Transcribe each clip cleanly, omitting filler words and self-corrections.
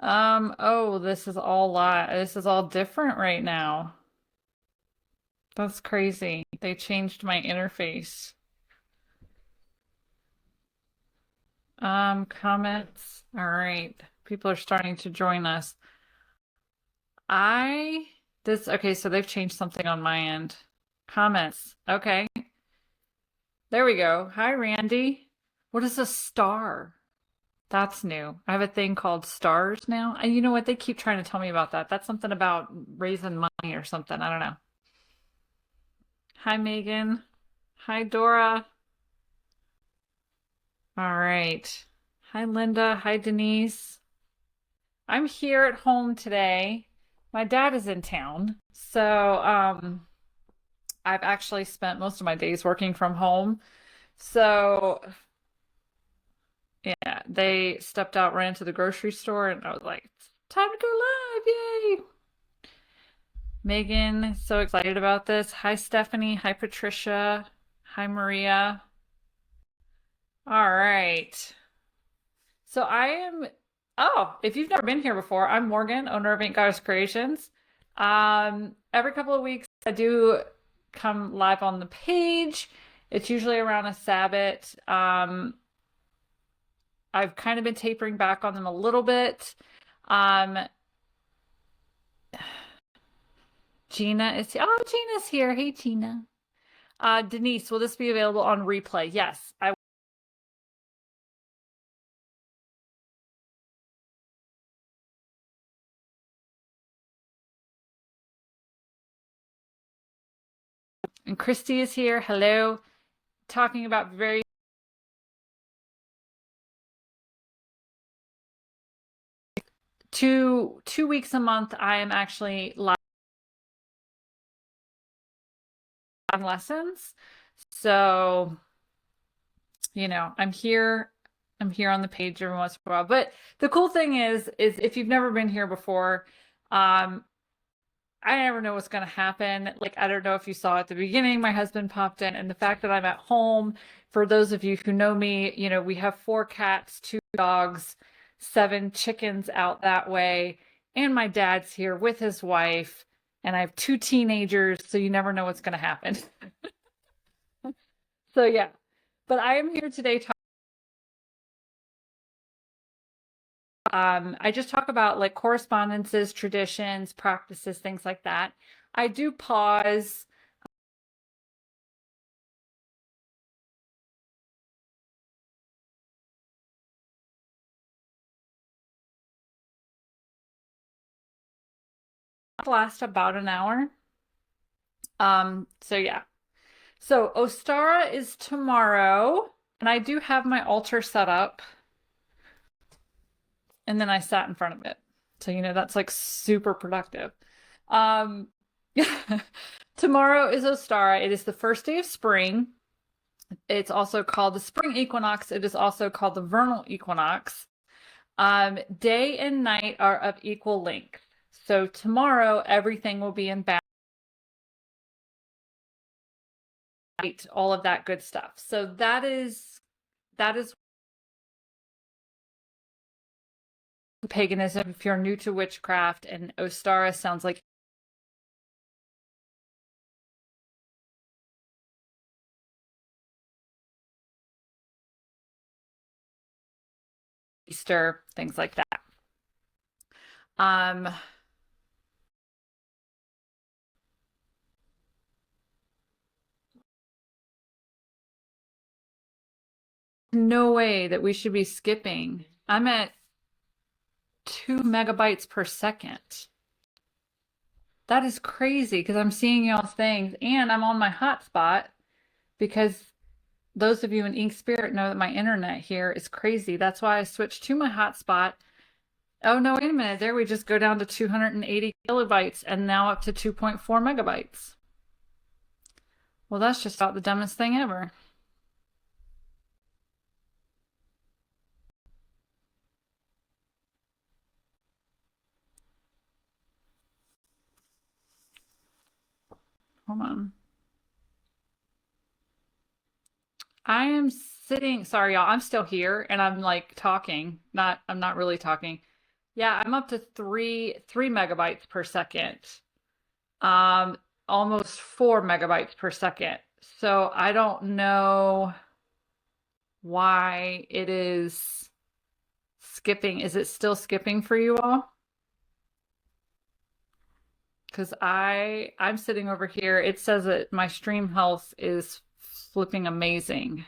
Oh, this is all different right now. That's crazy. They changed my interface. Comments. All right. People are starting to join us. Okay, so they've changed something on my end. Comments. Okay. There we go. Hi, Randy. What is a star? That's new. I have a thing called stars now. And you know what? They keep trying to tell me about that. That's something about raising money or something. I don't know. Hi, Megan. Hi, Dora. All right. Hi, Linda. Hi, Denise. I'm here at home today. My dad is in town. So, I've actually spent most of my days working from home. So, yeah, they stepped out, ran to the grocery store, and I was like, time to go live. Yay. Megan, so excited about this. Hi, Stephanie. Hi, Patricia. Hi, Maria. All right. So if you've never been here before, I'm Morgan, owner of Ain't Goddess Creations. Every couple of weeks, I do come live on the page. It's usually around a Sabbath. I've kind of been tapering back on them a little bit. Um, Gina's here. Hey, Gina. Denise, will this be available on replay? Yes, I. And Christy is here. Hello. Talking about very two weeks a month. I am actually live lessons. So, I'm here on the page every once in a while. But the cool thing is if you've never been here before, I never know what's going to happen. Like, I don't know if you saw at the beginning, my husband popped in, and the fact that I'm at home, for those of you who know me, we have 4 cats, 2 dogs, 7 chickens out that way, and my dad's here with his wife, and I have 2 teenagers, so you never know what's going to happen. So, yeah. But I am here today I just talk about like correspondences, traditions, practices, things like that. I do pause last about an hour. So yeah. So Ostara is tomorrow, and I do have my altar set up, and then I sat in front of it. So that's like super productive. Um Tomorrow is Ostara. It is the first day of spring. It's also called the Spring Equinox. It is also called the Vernal Equinox. Day and night are of equal length. So tomorrow everything will be in balance, all of that good stuff. So that is paganism. If you're new to witchcraft, and Ostara sounds like Easter, things like that. Um, no way that we should be skipping. I'm at 2 megabytes per second. That is crazy because I'm seeing y'all's things and I'm on my hotspot because those of you in Ink Spirit know that my internet here is crazy. That's why I switched to my hotspot. Oh no, wait a minute. There we just go down to 280 kilobytes and now up to 2.4 megabytes. Well, that's just about the dumbest thing ever. Hold on. I am sitting, sorry y'all, I'm still here and I'm like talking. I'm not really talking. Yeah, I'm up to three megabytes per second. Almost 4 megabytes per second. So I don't know why it is skipping. Is it still skipping for you all? Because I'm sitting over here. It says that my stream health is flipping amazing.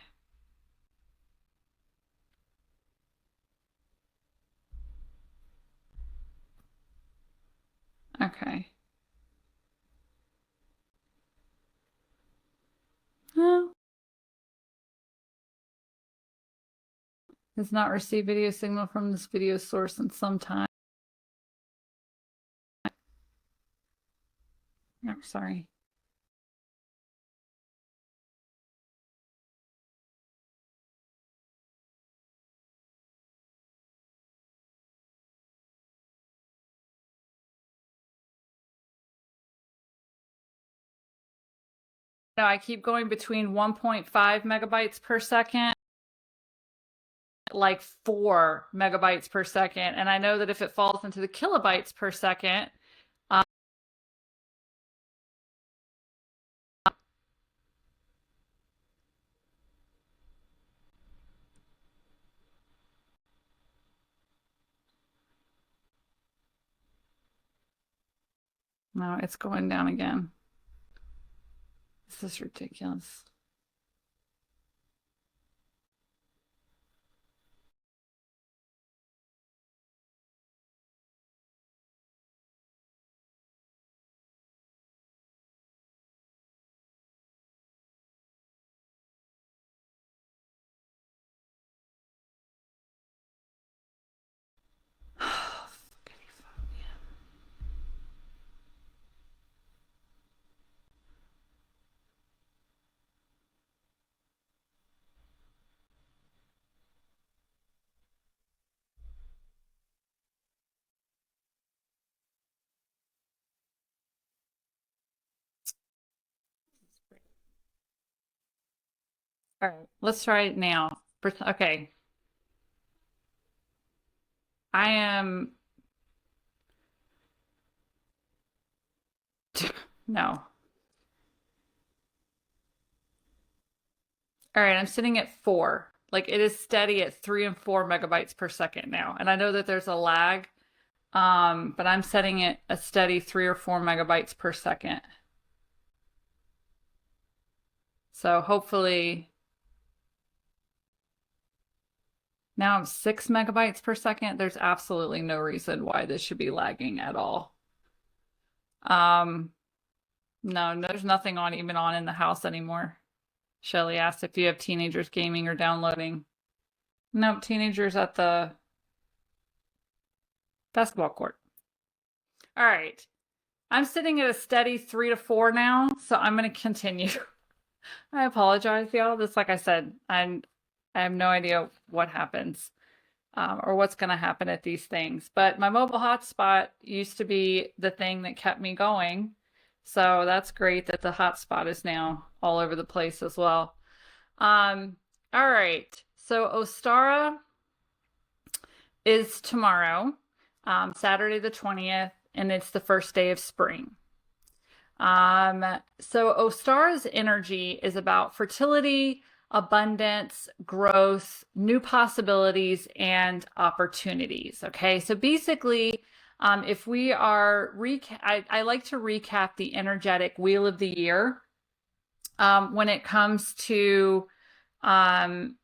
Okay. Oh. Has not received video signal from this video source in some time. I'm sorry. No, I keep going between 1.5 megabytes per second, like 4 megabytes per second. And I know that if it falls into the kilobytes per second, no, it's going down again. This is ridiculous. All right, let's try it now. Okay. I am no. All right, I'm sitting at 4. Like it is steady at 3 and 4 megabytes per second now. And I know that there's a lag, but I'm setting it a steady 3 or 4 megabytes per second. So hopefully now I'm 6 megabytes per second. There's absolutely no reason why this should be lagging at all. No, there's nothing on even on in the house anymore. Shelly asked if you have teenagers gaming or downloading. Nope, teenagers at the basketball court. All right. I'm sitting at a steady 3 to 4 now, so I'm going to continue. I apologize, y'all. Just like I said, I have no idea what happens or what's going to happen at these things. But my mobile hotspot used to be the thing that kept me going. So that's great that the hotspot is now all over the place as well. All right. So Ostara is tomorrow, Saturday the 20th, and it's the first day of spring. So Ostara's energy is about fertility, abundance, growth, new possibilities, and opportunities. Okay, so basically, if we are I like to recap the energetic wheel of the year when it comes to kind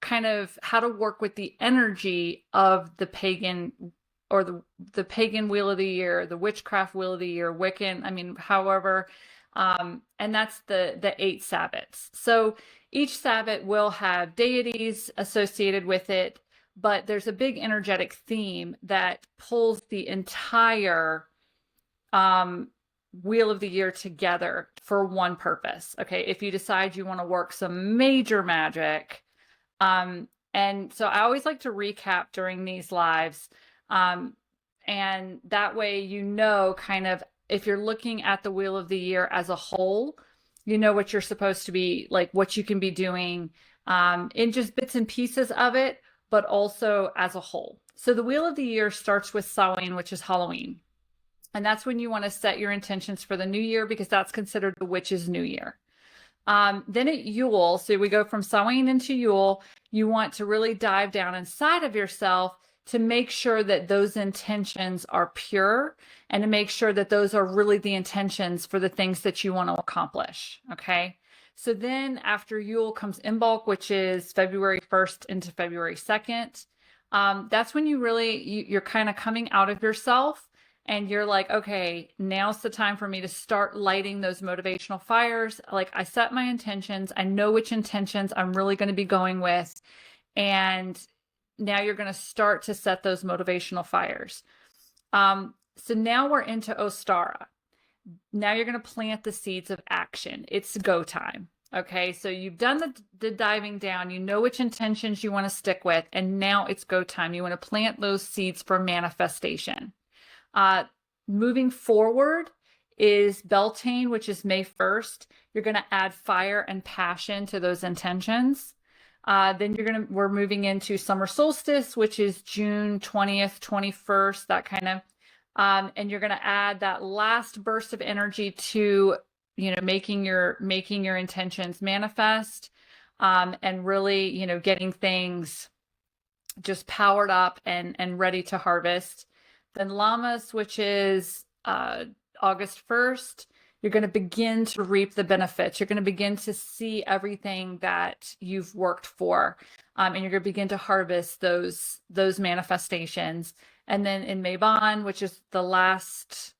of how to work with the energy of the pagan or the pagan wheel of the year, the witchcraft wheel of the year, Wiccan, I mean, however, and that's the 8 Sabbats. So each Sabbat will have deities associated with it, but there's a big energetic theme that pulls the entire wheel of the year together for one purpose. Okay, if you decide you want to work some major magic, and so I always like to recap during these lives, and that way you know kind of if you're looking at the wheel of the year as a whole, you know what you're supposed to be like, what you can be doing in just bits and pieces of it, but also as a whole. So the Wheel of the Year starts with Samhain, which is Halloween. And that's when you want to set your intentions for the new year, because that's considered the witch's new year. Then at Yule, so we go from Samhain into Yule, you want to really dive down inside of yourself to make sure that those intentions are pure, and to make sure that those are really the intentions for the things that you want to accomplish. Okay. So then after Yule comes Imbolc, which is February 1st into February 2nd. That's when you're kind of coming out of yourself, and you're like, okay, now's the time for me to start lighting those motivational fires. Like, I set my intentions. I know which intentions I'm really going to be going with. And now you're going to start to set those motivational fires. So now we're into Ostara. Now you're going to plant the seeds of action. It's go time. Okay, so you've done the diving down. You know which intentions you want to stick with. And now it's go time. You want to plant those seeds for manifestation. Moving forward is Beltane, which is May 1st. You're going to add fire and passion to those intentions. Then we're moving into summer solstice, which is June 20th, 21st, that kind of, and you're going to add that last burst of energy to, making your intentions manifest, and really, getting things just powered up and ready to harvest. Then Lammas, which is August 1st, you're going to begin to reap the benefits. You're going to begin to see everything that you've worked for, and you're going to begin to harvest those manifestations. And then in Mabon, which is the last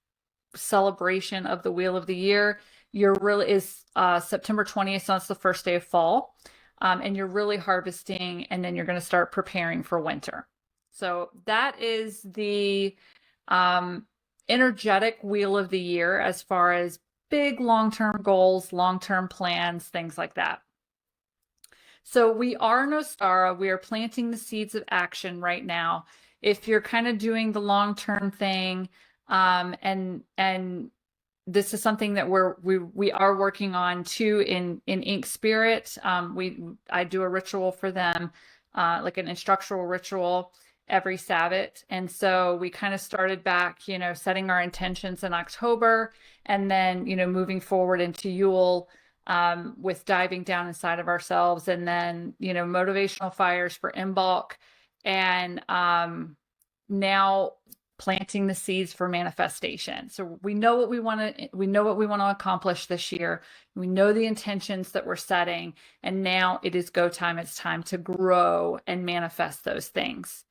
celebration of the Wheel of the Year, September 20th, so that's the first day of fall, and you're really harvesting, and then you're going to start preparing for winter. So that is the energetic Wheel of the Year as far as big long-term goals, long-term plans, things like that. So we are in Ostara. We are planting the seeds of action right now. If you're kind of doing the long-term thing, and this is something that we are working on too in Ink Spirit. I do a ritual for them, like an instructional ritual every Sabbath. And so we kind of started back, setting our intentions in October, and then, moving forward into Yule, with diving down inside of ourselves, and then, motivational fires for Imbolc, and now planting the seeds for manifestation. So we know what we want to accomplish this year. We know the intentions that we're setting, and now it is go time. It's time to grow and manifest those things.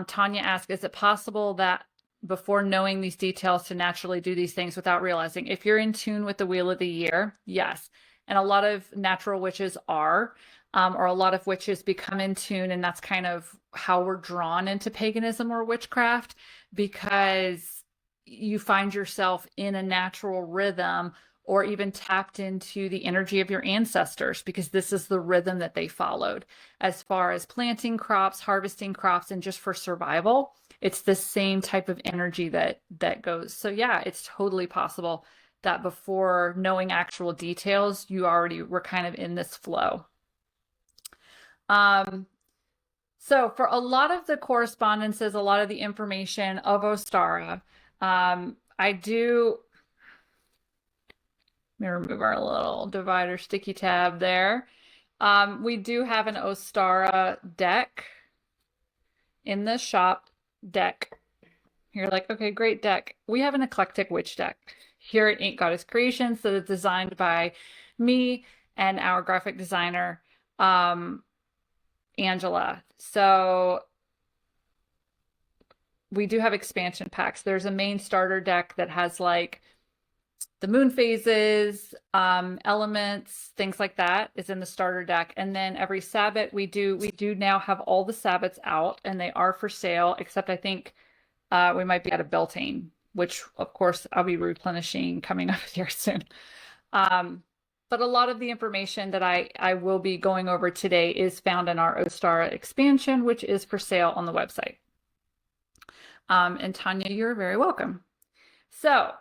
Tanya asked, is it possible that before knowing these details to naturally do these things without realizing? If you're in tune with the Wheel of the Year, yes. And a lot of natural witches are, or a lot of witches become in tune, and that's kind of how we're drawn into paganism or witchcraft, because you find yourself in a natural rhythm, or even tapped into the energy of your ancestors, because this is the rhythm that they followed as far as planting crops, harvesting crops, and just for survival. It's the same type of energy that goes. So yeah, it's totally possible that before knowing actual details, you already were kind of in this flow. So for a lot of the correspondences, a lot of the information of Ostara, let me remove our little divider sticky tab there. We do have an Ostara deck in the shop deck. You're like, okay, great deck. We have an eclectic witch deck here at Ink Goddess Creations that is designed by me and our graphic designer, Angela. So we do have expansion packs. There's a main starter deck that has like the moon phases, elements, things like that is in the starter deck. And then every Sabbath we do now have all the Sabbaths out, and they are for sale, except I think we might be out of Beltane, which of course I'll be replenishing coming up here soon. But a lot of the information that I will be going over today is found in our Ostara expansion, which is for sale on the website. And Tanya, you're very welcome. So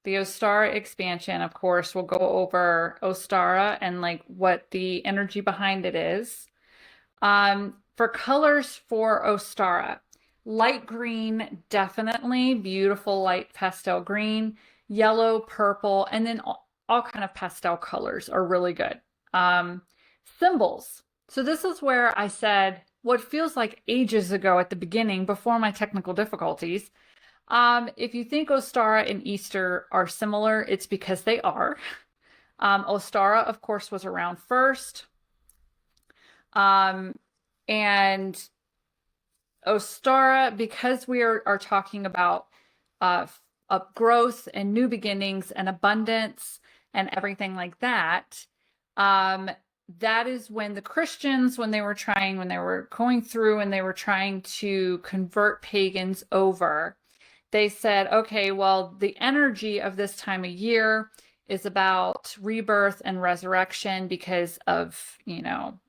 the Ostara expansion, of course, will go over Ostara and like what the energy behind it is. For colors for Ostara, light green, definitely beautiful light pastel green, yellow, purple, and then all kind of pastel colors are really good. Symbols. So this is where I said what feels like ages ago at the beginning before my technical difficulties. If you think Ostara and Easter are similar, it's because they are. Ostara, of course, was around first. And Ostara, because we are talking about growth and new beginnings and abundance and everything like that, that is when the Christians, when they were going through and they were trying to convert pagans over, they said, okay, well, the energy of this time of year is about rebirth and resurrection because of,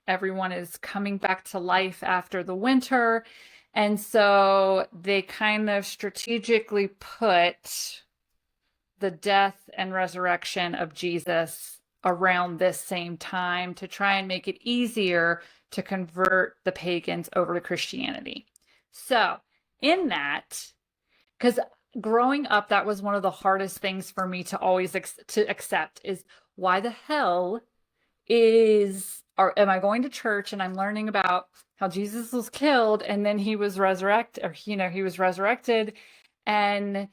everyone is coming back to life after the winter. And so they kind of strategically put the death and resurrection of Jesus around this same time to try and make it easier to convert the pagans over to Christianity. So in that, because growing up, that was one of the hardest things for me to always accept is why the hell am I going to church and I'm learning about how Jesus was killed and then he was resurrected, or he was resurrected, and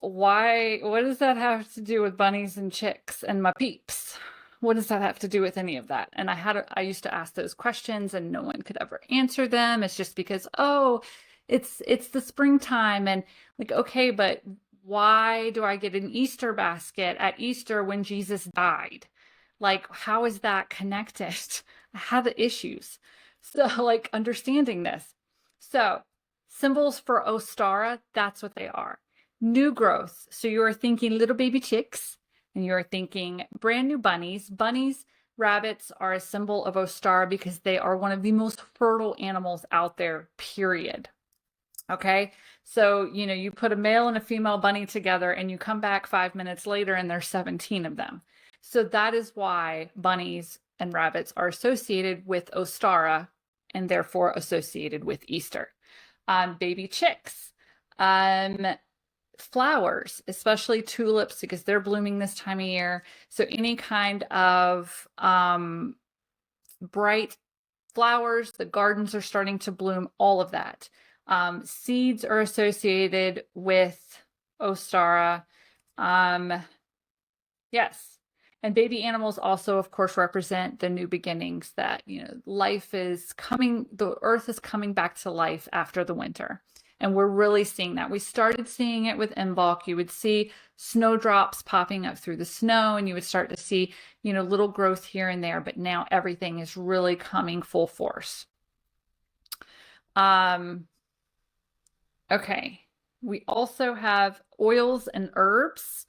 what does that have to do with bunnies and chicks and my peeps? What does that have to do with any of that? And I used to ask those questions and no one could ever answer them. It's just because, it's the springtime, and like, okay, but why do I get an Easter basket at Easter when Jesus died? Like, how is that connected? I have issues. So like understanding this. So symbols for Ostara, that's what they are. New growth. So you are thinking little baby chicks and you're thinking brand new bunnies. Bunnies, rabbits are a symbol of Ostara because they are one of the most fertile animals out there, period. Okay, so you put a male and a female bunny together and you come back 5 minutes later and there's 17 of them. So that is why bunnies and rabbits are associated with Ostara and therefore associated with Easter. Baby chicks, flowers, especially tulips because they're blooming this time of year. So any kind of bright flowers, the gardens are starting to bloom, all of that. Seeds are associated with Ostara. Yes. And baby animals also, of course, represent the new beginnings that, life is coming, the earth is coming back to life after the winter. And we're really seeing that. We started seeing it with Imbolc. You would see snowdrops popping up through the snow and you would start to see, little growth here and there. But now everything is really coming full force. Okay. We also have oils and herbs.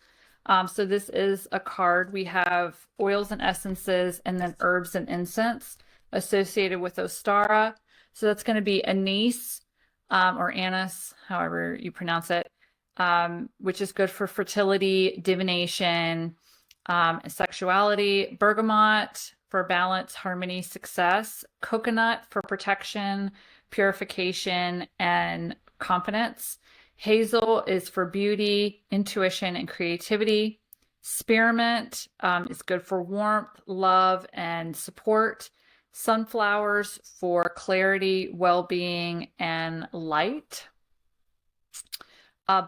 So this is a card. We have oils and essences and then herbs and incense associated with Ostara. So that's going to be anise or anise, however you pronounce it, which is good for fertility, divination, sexuality. Bergamot for balance, harmony, success. Coconut for protection, purification, and confidence. Hazel is for beauty, intuition, and creativity. Spearmint is good for warmth, love, and support. Sunflowers for clarity, well-being, and light.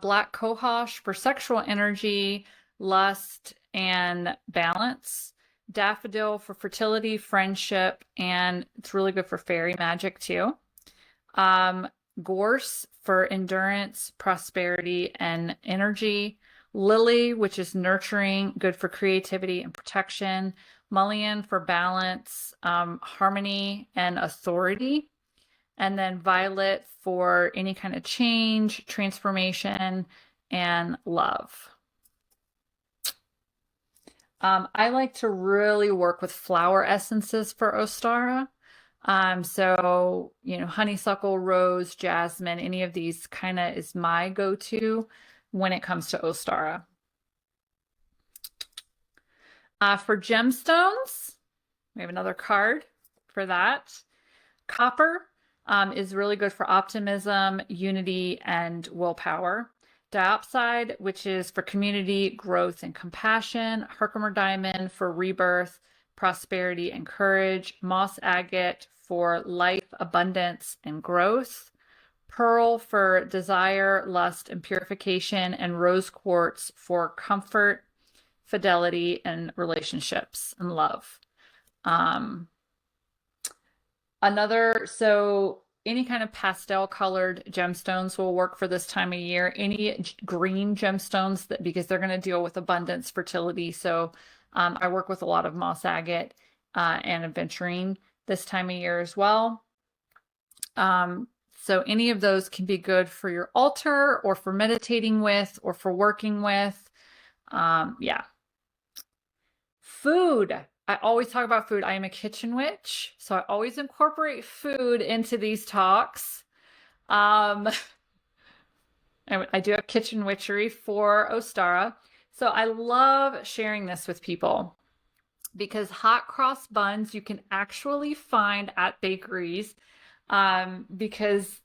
Black cohosh for sexual energy, lust, and balance. Daffodil for fertility, friendship, and it's really good for fairy magic too. Gorse for endurance, prosperity, and energy. Lily, which is nurturing, good for creativity and protection. Mullein for balance, harmony, and authority. And then violet for any kind of change, transformation, and love. I like to really work with flower essences for Ostara. So, honeysuckle, rose, jasmine, any of these kind of is my go-to when it comes to Ostara. For gemstones, we have another card for that. Copper is really good for optimism, unity, and willpower. Diopside, which is for community, growth, and compassion. Herkimer diamond for rebirth, prosperity, and courage. Moss agate for life, abundance, and growth. Pearl for desire, lust, and purification. And rose quartz for comfort, fidelity, and relationships and love. So any kind of pastel colored gemstones will work for this time of year. Any green gemstones, because they're going to deal with abundance, fertility. So I work with a lot of moss agate and aventurine this time of year as well. So any of those can be good for your altar or for meditating with or for working with. Yeah. Food. I always talk about food. I am a kitchen witch, so I always incorporate food into these talks. I do have kitchen witchery for Ostara. So I love sharing this with people because hot cross buns you can actually find at bakeries because,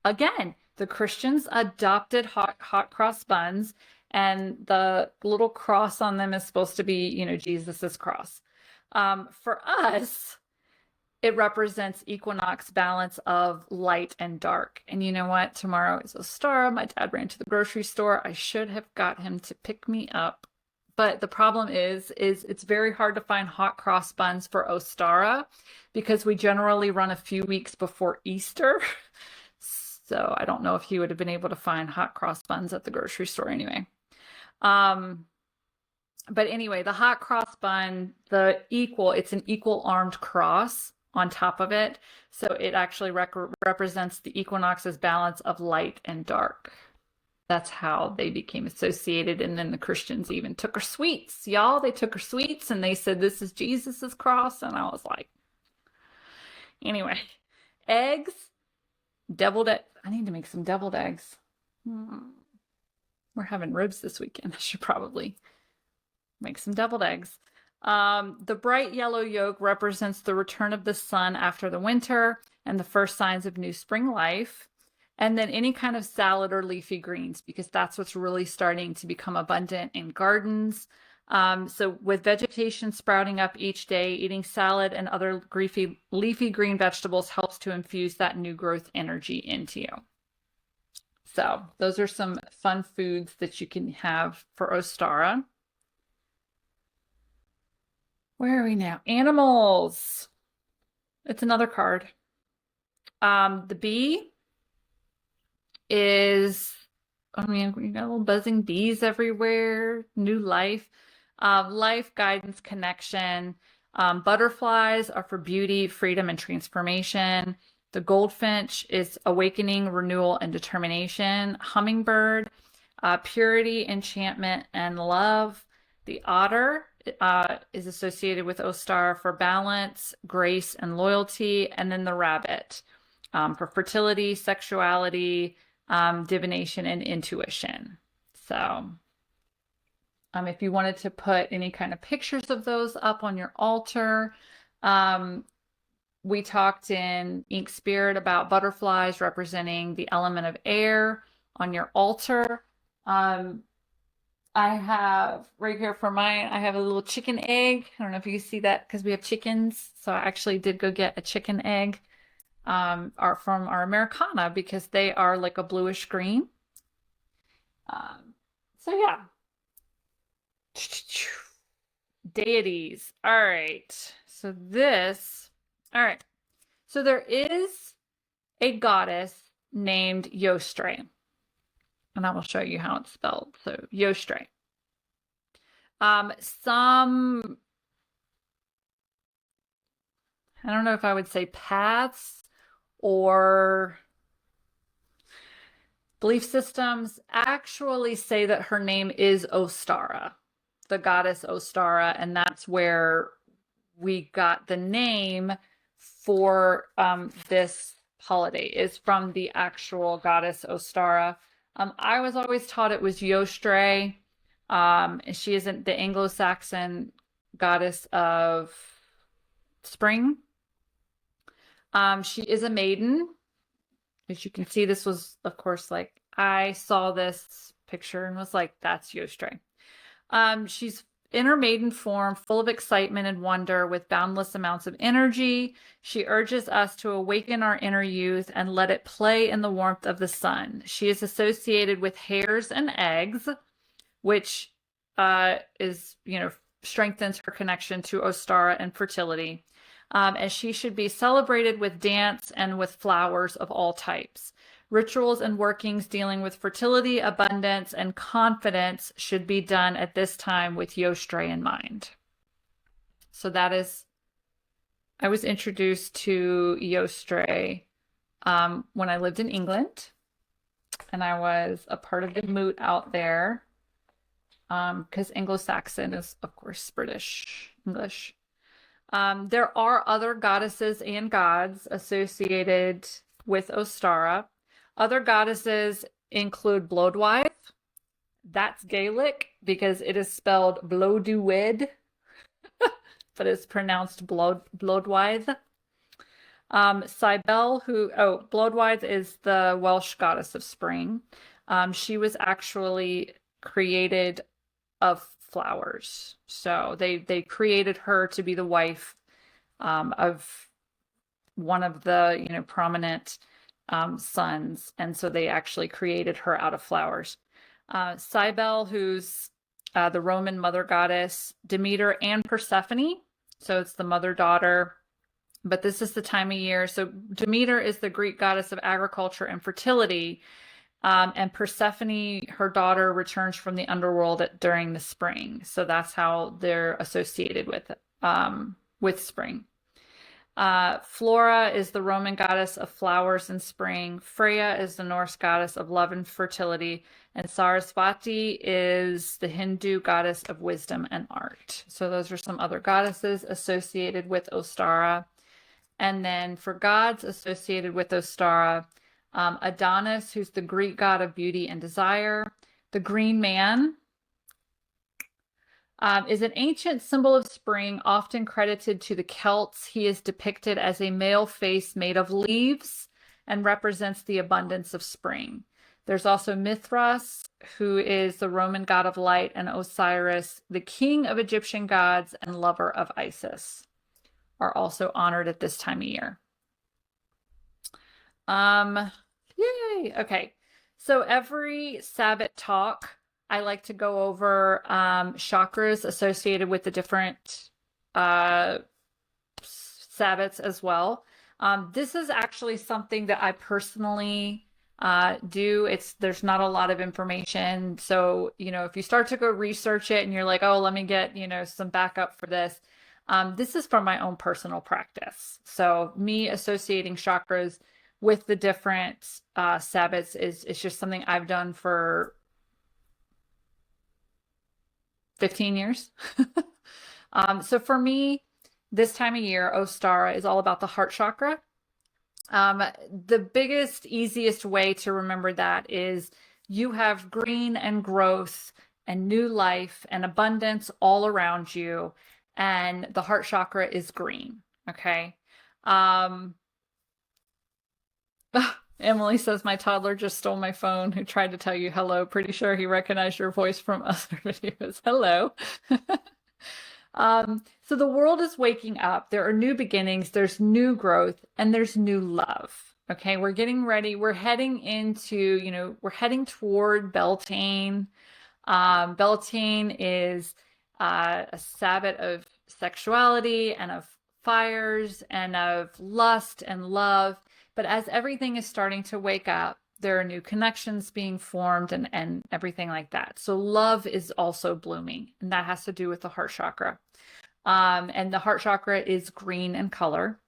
again, the Christians adopted hot cross buns, and the little cross on them is supposed to be, you know, Jesus's cross. For us, it represents equinox, balance of light and dark. And you know what? Tomorrow is Ostara. My dad ran to the grocery store. I should have got him to pick me up. But the problem is it's very hard to find hot cross buns for Ostara because we generally run a few weeks before Easter. So I don't know if he would have been able to find hot cross buns at the grocery store anyway. But anyway, the hot cross bun, it's an equal armed cross on top of it. So it actually represents the equinox's balance of light and dark. That's how they became associated. And then the Christians even took her sweets, y'all. They took her sweets and they said, this is Jesus's cross. And I was like, anyway, eggs, deviled eggs. I need to make some deviled eggs. We're having ribs this weekend. I should probably make some deviled eggs. The bright yellow yolk represents the return of the sun after the winter and the first signs of new spring life. And then any kind of salad or leafy greens, because that's what's really starting to become abundant in gardens. So with vegetation sprouting up each day, eating salad and other leafy green vegetables helps to infuse that new growth energy into you. So those are some fun foods that you can have for Ostara. Where are we now? Animals. It's another card. The bee is, I mean, you got little buzzing bees everywhere, new life, life, guidance, connection. Butterflies are for beauty, freedom, and transformation. The goldfinch is awakening, renewal, and determination. Hummingbird, purity, enchantment, and love. The otter is associated with Ostara for balance, grace, and loyalty. And then the rabbit for fertility, sexuality, divination, and intuition. So if you wanted to put any kind of pictures of those up on your altar, we talked in Ink Spirit about butterflies representing the element of air on your altar. I have right here for mine, I have a little chicken egg. I don't know if you can see that because we have chickens. So I actually did go get a chicken egg from our Americana because they are like a bluish green. So yeah. Deities. All right. So there is a goddess named Eostre. And I will show you how it's spelled. So Eostre. I don't know if I would say paths or belief systems actually say that her name is Ostara, the goddess Ostara, and that's where we got the name for this holiday, is from the actual goddess Ostara. I was always taught it was Eostre. She isn't the Anglo-Saxon goddess of spring. She is a maiden. As you can see, this was, of course, like I saw this picture and was like, that's Eostre. She's in her maiden form, full of excitement and wonder, with boundless amounts of energy. She urges us to awaken our inner youth and let it play in the warmth of the sun. She is associated with hares and eggs, which is, strengthens her connection to Ostara and fertility. And she should be celebrated with dance and with flowers of all types. Rituals and workings dealing with fertility, abundance, and confidence should be done at this time with Eostre in mind. So that is, I was introduced to Eostre when I lived in England, and I was a part of the moot out there, because Anglo-Saxon is, of course, British English. There are other goddesses and gods associated with Ostara. Other goddesses include Blodwydd. That's Gaelic because it is spelled Blodwydd, but it's pronounced Blodwydd. Cybele, Blodwydd is the Welsh goddess of spring. She was actually created of flowers. So they created her to be the wife of one of the prominent sons, and so they actually created her out of flowers. Cybele, who's the Roman mother goddess, Demeter, and Persephone. So it's the mother-daughter, but this is the time of year. So Demeter is the Greek goddess of agriculture and fertility, and Persephone, her daughter, returns from the underworld during the spring. So that's how they're associated with spring. Flora is the Roman goddess of flowers and spring. Freya is the Norse goddess of love and fertility. And Sarasvati is the Hindu goddess of wisdom and art. So those are some other goddesses associated with Ostara. And then for gods associated with Ostara, Adonis, who's the Greek god of beauty and desire. The green man is an ancient symbol of spring, often credited to the Celts. He is depicted as a male face made of leaves and represents the abundance of spring. There's also Mithras, who is the Roman god of light, and Osiris, the king of Egyptian gods and lover of Isis, are also honored at this time of year. Yay! Okay, so every Sabbath talk, I like to go over chakras associated with the different Sabbats as well. This is actually something that I personally do. There's not a lot of information. So, if you start to go research it and you're like, oh, let me get, some backup for this. This is from my own personal practice. So me associating chakras with the different Sabbats is just something I've done for 15 years. So for me, this time of year, Ostara is all about the heart chakra. The biggest, easiest way to remember that is you have green and growth and new life and abundance all around you, and the heart chakra is green. Okay. Emily says, my toddler just stole my phone, who tried to tell you hello. Pretty sure he recognized your voice from other videos. Hello. So the world is waking up. There are new beginnings, there's new growth, and there's new love. Okay, we're getting ready. We're heading into, we're heading toward Beltane. Beltane is a Sabbath of sexuality and of fires and of lust and love. But as everything is starting to wake up, there are new connections being formed and everything like that. So love is also blooming, and that has to do with the heart chakra. And the heart chakra is green in color.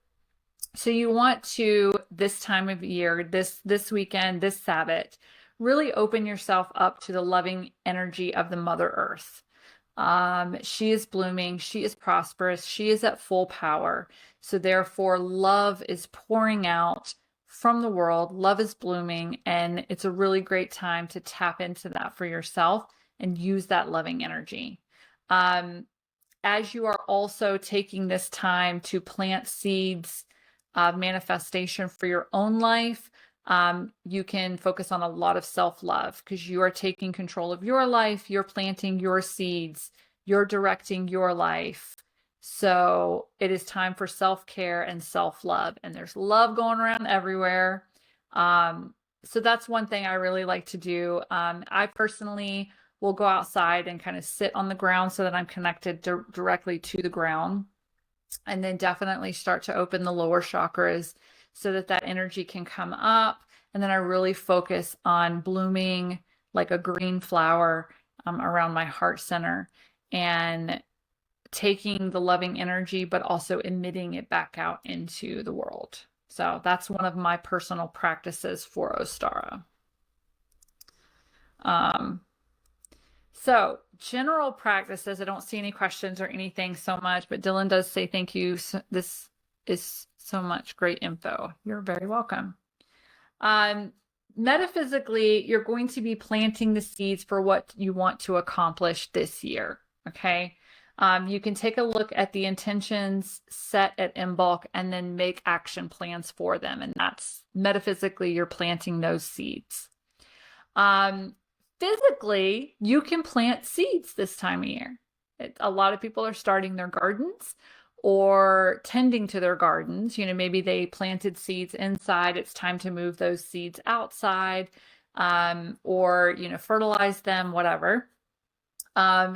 So you want to, this time of year, this weekend, this Sabbath, really open yourself up to the loving energy of the Mother Earth. She is blooming, she is prosperous, she is at full power. So therefore, love is pouring out from the world, love is blooming, and it's a really great time to tap into that for yourself and use that loving energy. As you are also taking this time to plant seeds manifestation for your own life, you can focus on a lot of self-love because you are taking control of your life, you're planting your seeds, you're directing your life. So it is time for self-care and self-love, and there's love going around everywhere. So that's one thing I really like to do. I personally will go outside and kind of sit on the ground so that I'm connected directly to the ground, and then definitely start to open the lower chakras so that that energy can come up. And then I really focus on blooming like a green flower around my heart center and taking the loving energy, but also emitting it back out into the world. So that's one of my personal practices for Ostara. So general practices, I don't see any questions or anything so much, but Dylan does say thank you. This is so much great info. You're very welcome. Metaphysically, you're going to be planting the seeds for what you want to accomplish this year. Okay. You can take a look at the intentions set at Imbolc and then make action plans for them. And that's metaphysically, you're planting those seeds. Physically, you can plant seeds this time of year. A lot of people are starting their gardens or tending to their gardens. You know, maybe they planted seeds inside. It's time to move those seeds outside, or, you know, fertilize them, whatever.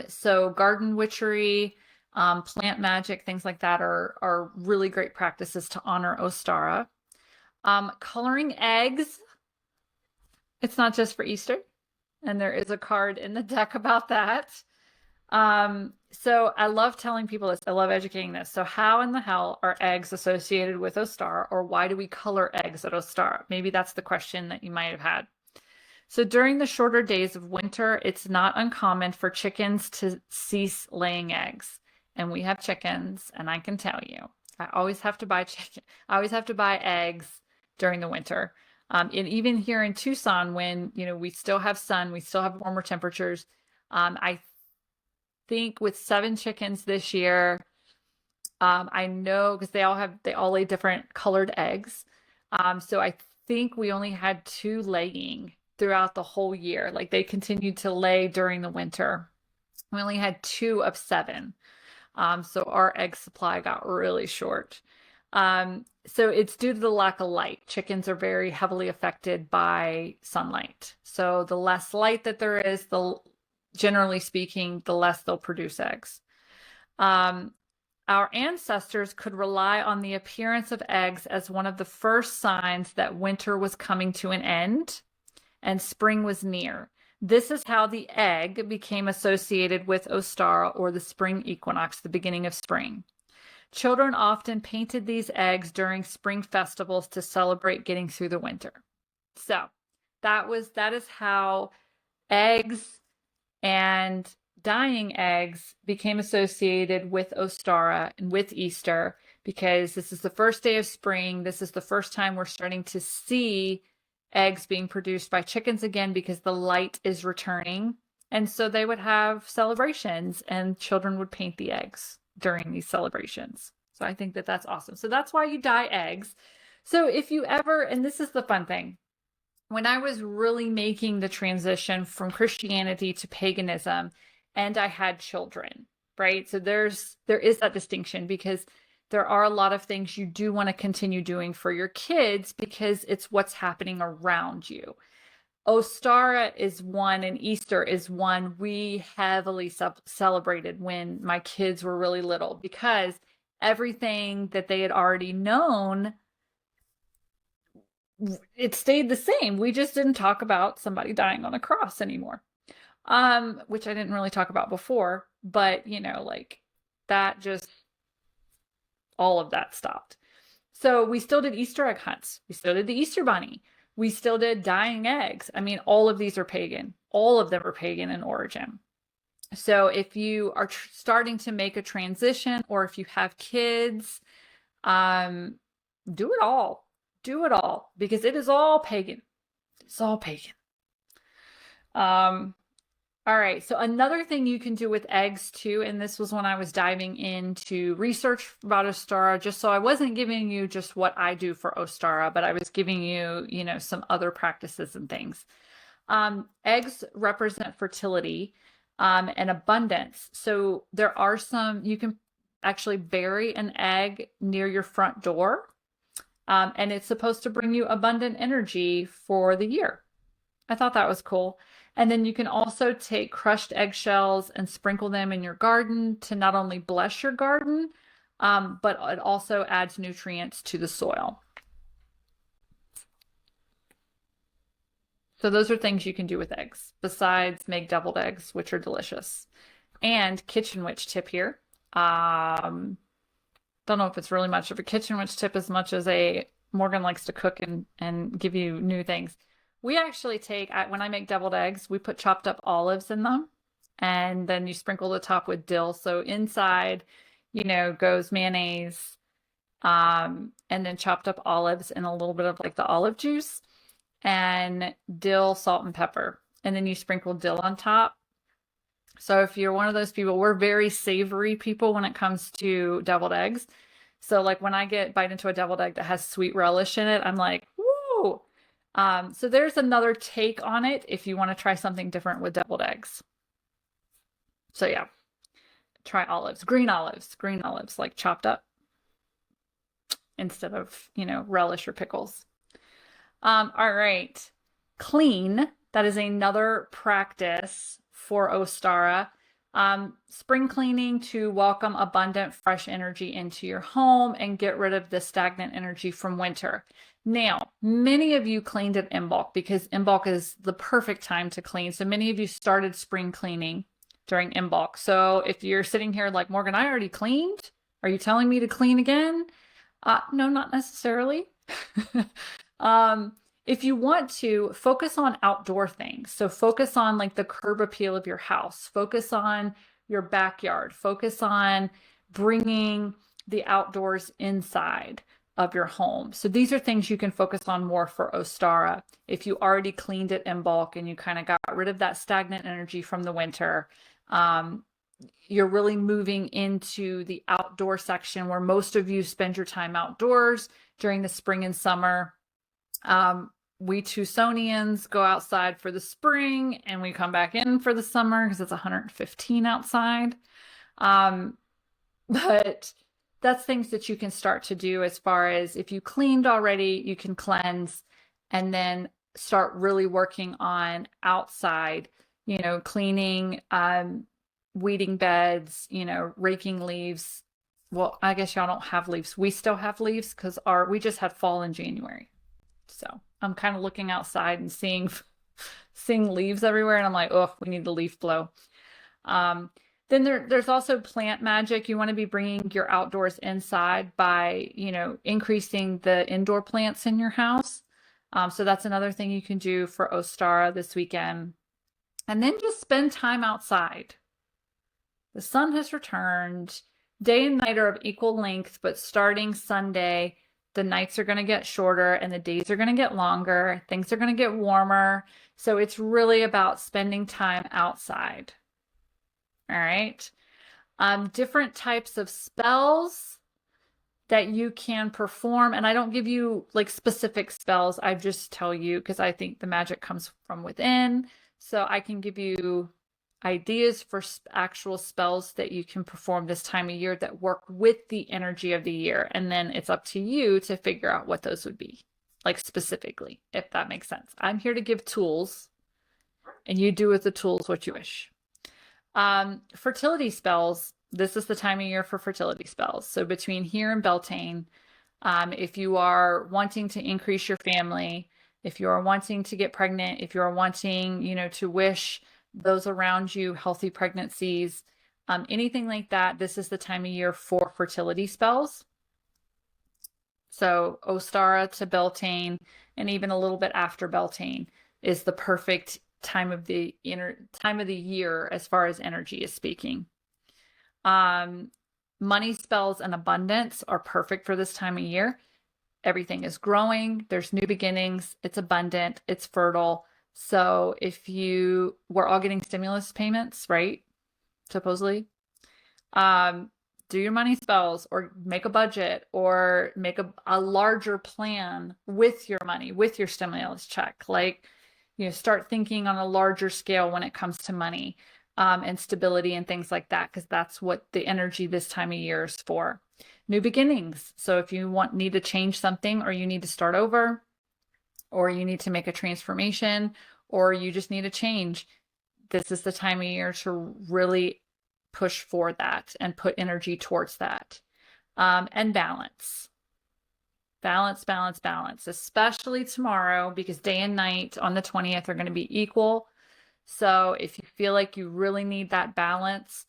So garden witchery, plant magic, things like that are really great practices to honor Ostara. Coloring eggs. It's not just for Easter. And there is a card in the deck about that. So I love telling people this. I love educating this. So how in the hell are eggs associated with Ostara, or why do we color eggs at Ostara? Maybe that's the question that you might have had. So during the shorter days of winter, it's not uncommon for chickens to cease laying eggs. And we have chickens, and I can tell you, I always have to buy chicken. I always have to buy eggs during the winter. And even here in Tucson, when, you know, we still have sun, we still have warmer temperatures. I think with 7 chickens this year, I know because they all lay different colored eggs. So I think we only had 2 laying throughout the whole year. Like they continued to lay during the winter. We only had 2 of 7. So our egg supply got really short. So it's due to the lack of light. Chickens are very heavily affected by sunlight. So the less light that there is, generally speaking, the less they'll produce eggs. Our ancestors could rely on the appearance of eggs as one of the first signs that winter was coming to an end and spring was near. This is how the egg became associated with Ostara, or the spring equinox, the beginning of spring. Children often painted these eggs during spring festivals to celebrate getting through the winter. So that is how eggs and dyeing eggs became associated with Ostara and with Easter, because this is the first day of spring. This is the first time we're starting to see eggs being produced by chickens again, because the light is returning. And so they would have celebrations and children would paint the eggs during these celebrations. So I think that that's awesome. So that's why you dye eggs. So if you ever, and this is the fun thing, when I was really making the transition from Christianity to paganism and I had children, right? So there is that distinction, because there are a lot of things you do want to continue doing for your kids because it's what's happening around you. Ostara is one and Easter is one we heavily celebrated when my kids were really little, because everything that they had already known, it stayed the same. We just didn't talk about somebody dying on a cross anymore, which I didn't really talk about before, but you know, like that just, all of that stopped. So we still did Easter egg hunts. We still did the Easter bunny. We still did dyeing eggs. I mean, all of these are pagan. All of them are pagan in origin. So if you are starting to make a transition, or if you have kids, do it all. Do it all, because it is all pagan. It's all pagan. All right, so another thing you can do with eggs too, and this was when I was diving into research about Ostara, just so I wasn't giving you just what I do for Ostara, but I was giving you, some other practices and things. Eggs represent fertility and abundance. So there are you can actually bury an egg near your front door, and it's supposed to bring you abundant energy for the year. I thought that was cool. And then you can also take crushed eggshells and sprinkle them in your garden to not only bless your garden, but it also adds nutrients to the soil. So those are things you can do with eggs, besides make deviled eggs, which are delicious. And kitchen witch tip here. Don't know if it's really much of a kitchen witch tip as much as Morgan likes to cook and give you new things. We actually when I make deviled eggs, we put chopped up olives in them, and then you sprinkle the top with dill. So inside, goes mayonnaise, and then chopped up olives and a little bit of like the olive juice and dill, salt, and pepper. And then you sprinkle dill on top. So if you're one of those people, we're very savory people when it comes to deviled eggs. So like when I bite into a deviled egg that has sweet relish in it, I'm like, woo! So there's another take on it if you want to try something different with deviled eggs. So yeah, try green olives, like chopped up instead of, relish or pickles. All right, clean. That is another practice for Ostara. Spring cleaning to welcome abundant, fresh energy into your home and get rid of the stagnant energy from winter. Now, many of you cleaned at Imbolc because Imbolc is the perfect time to clean. So many of you started spring cleaning during Imbolc. So if you're sitting here like, Morgan, I already cleaned. Are you telling me to clean again? No, not necessarily. If you want to, focus on outdoor things. So focus on like the curb appeal of your house. Focus on your backyard. Focus on bringing the outdoors inside of your home. So these are things you can focus on more for Ostara. If you already cleaned it in bulk and you kind of got rid of that stagnant energy from the winter, you're really moving into the outdoor section where most of you spend your time outdoors during the spring and summer. We Tucsonians go outside for the spring and we come back in for the summer because it's 115 outside. But that's things that you can start to do as far as if you cleaned already, you can cleanse and then start really working on outside, cleaning, weeding beds, raking leaves. Well, I guess y'all don't have leaves. We still have leaves because we just had fall in January. So I'm kind of looking outside and seeing leaves everywhere. And I'm like, oh, we need the leaf blow. Then there's also plant magic. You want to be bringing your outdoors inside by, increasing the indoor plants in your house. So that's another thing you can do for Ostara this weekend. And then just spend time outside. The sun has returned. Day and night are of equal length, but starting Sunday, the nights are going to get shorter and the days are going to get longer. Things are going to get warmer. So it's really about spending time outside. All right. Different types of spells that you can perform. And I don't give you like specific spells. I just tell you because I think the magic comes from within. So I can give you ideas for actual spells that you can perform this time of year that work with the energy of the year. And then it's up to you to figure out what those would be, like specifically, if that makes sense. I'm here to give tools and you do with the tools what you wish. Fertility spells. This is the time of year for fertility spells. So between here and Beltane, if you are wanting to increase your family, if you are wanting to get pregnant, if you are wanting, to wish those around you healthy pregnancies, anything like that, this is the time of year for fertility spells. So Ostara to Beltane and even a little bit after Beltane is the perfect time of the year as far as energy is speaking. Money spells and abundance are perfect for this time of year. Everything is growing. There's new beginnings. It's abundant. It's fertile. So if we're all getting stimulus payments, right? Supposedly. Do your money spells or make a budget or make a larger plan with your money, with your stimulus check. Like, start thinking on a larger scale when it comes to money, and stability and things like that, because that's what the energy this time of year is for. New beginnings. So if you need to change something, or you need to start over, or you need to make a transformation, or you just need a change, this is the time of year to really push for that and put energy towards that. And balance. Balance, balance, balance, especially tomorrow, because day and night on the 20th are going to be equal. So if you feel like you really need that balance,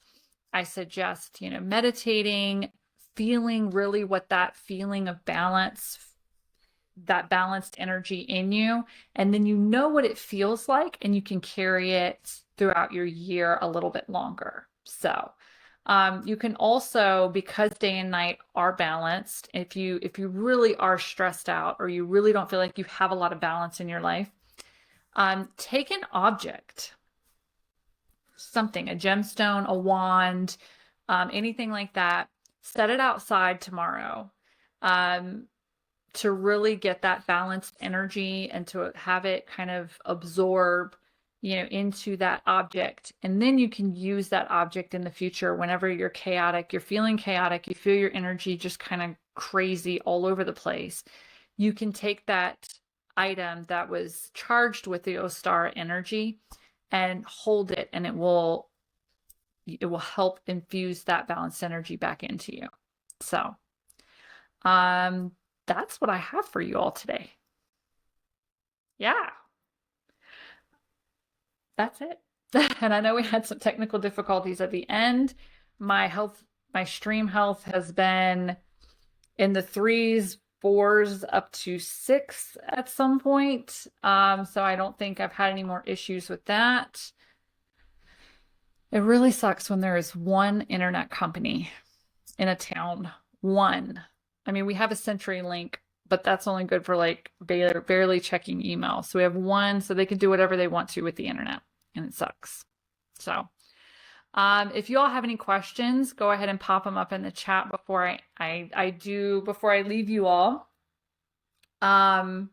I suggest, meditating, feeling really what that feeling of balance, that balanced energy in you, and then you know what it feels like, and you can carry it throughout your year a little bit longer. So you can also, because day and night are balanced, if you really are stressed out, or you really don't feel like you have a lot of balance in your life, take an object, something, a gemstone, a wand, anything like that, set it outside tomorrow, to really get that balanced energy and to have it kind of absorb, into that object. And then you can use that object in the future whenever you're chaotic, you're feeling chaotic, you feel your energy just kind of crazy all over the place. You can take that item that was charged with the Ostara energy and hold it, and it will help infuse that balanced energy back into you. So, that's what I have for you all today. Yeah. That's it. And I know we had some technical difficulties at the end. My stream health has been in the 3s, 4s, up to 6 at some point. So I don't think I've had any more issues with that. It really sucks when there is one internet company in a town. One. I mean, we have a CenturyLink, but that's only good for like barely checking email. So we have one, so they can do whatever they want to with the internet, and it sucks. So if you all have any questions, go ahead and pop them up in the chat before before I leave you all. I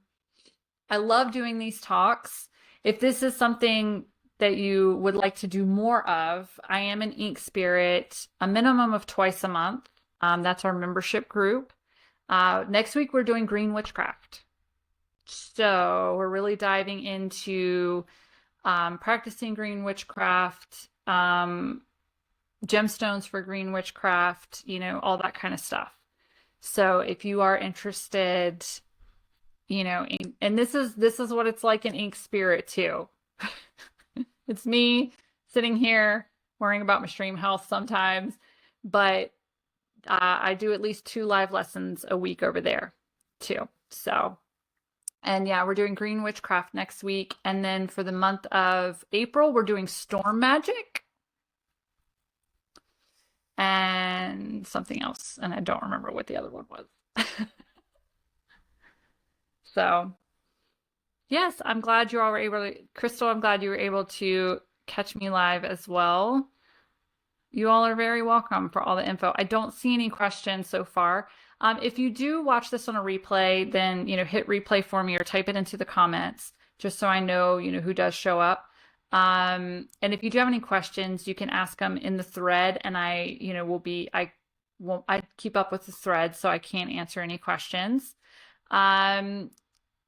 love doing these talks. If this is something that you would like to do more of, I am an ink spirit, a minimum of twice a month. That's our membership group. Next week, we're doing green witchcraft. So we're really diving into practicing green witchcraft, gemstones for green witchcraft, all that kind of stuff. So if you are interested, and this is what it's like in ink spirit too. It's me sitting here worrying about my stream health sometimes, but I do at least 2 live lessons a week over there too. So, and yeah, we're doing green witchcraft next week. And then for the month of April, we're doing storm magic and something else. And I don't remember what the other one was. So yes, I'm glad you all were able to, Crystal, I'm glad you were able to catch me live as well. You all are very welcome for all the info. I don't see any questions so far. If you do watch this on a replay, then, hit replay for me or type it into the comments just so I know, who does show up. And if you do have any questions, you can ask them in the thread, and I keep up with the thread, so I can't answer any questions.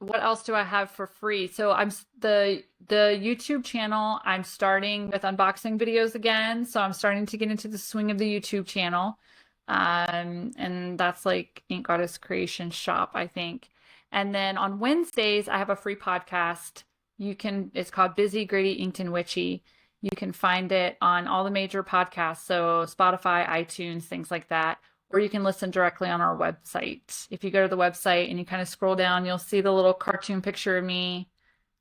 What else do I have for free? So the YouTube channel, I'm starting with unboxing videos again. So I'm starting to get into the swing of the YouTube channel. And that's like Ink Goddess Creation Shop, I think. And then on Wednesdays, I have a free podcast. It's called Busy, Gritty, Inked, and Witchy. You can find it on all the major podcasts. So Spotify, iTunes, things like that. Or you can listen directly on our website. If you go to the website and you kind of scroll down, you'll see the little cartoon picture of me.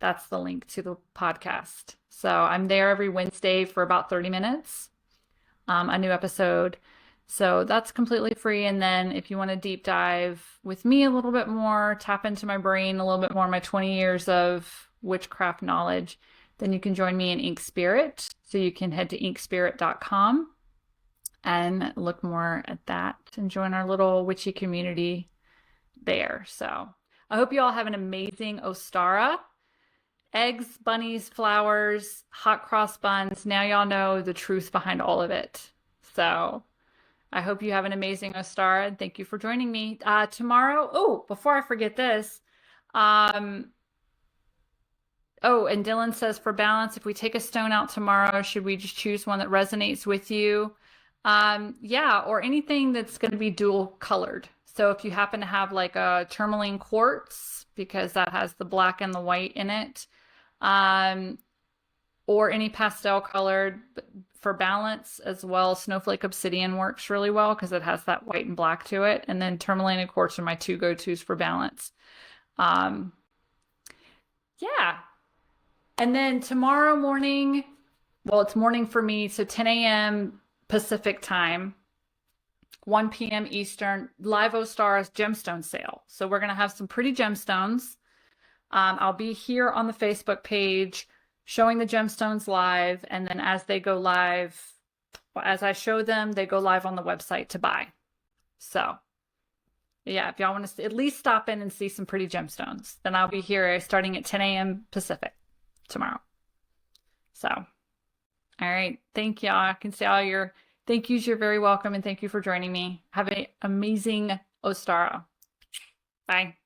That's the link to the podcast. So I'm there every Wednesday for about 30 minutes, a new episode. So that's completely free. And then if you want to deep dive with me a little bit more, tap into my brain a little bit more, my 20 years of witchcraft knowledge, then you can join me in Ink Spirit. So you can head to inkspirit.com and look more at that and join our little witchy community there. So I hope you all have an amazing Ostara. Eggs, bunnies, flowers, hot cross buns. Now y'all know the truth behind all of it. So I hope you have an amazing Ostara, and thank you for joining me. Tomorrow, oh, before I forget this, oh, and Dylan says, for balance, if we take a stone out tomorrow, should we just choose one that resonates with you? Yeah, or anything that's going to be dual colored. So if you happen to have like a tourmaline quartz, because that has the black and the white in it, or any pastel colored for balance as well. Snowflake obsidian works really well because it has that white and black to it. And then tourmaline and quartz are my two go-tos for balance. Yeah. And then tomorrow morning, well, it's morning for me, so 10 a.m. Pacific time, 1 p.m. Eastern, live Ostara's gemstone sale. So we're going to have some pretty gemstones. I'll be here on the Facebook page showing the gemstones live. And then as they go live, as I show them, they go live on the website to buy. So yeah, if y'all want to at least stop in and see some pretty gemstones, then I'll be here starting at 10 a.m. Pacific tomorrow. So, all right. Thank y'all. I can see all your thank yous. You're very welcome. And thank you for joining me. Have an amazing Ostara. Bye.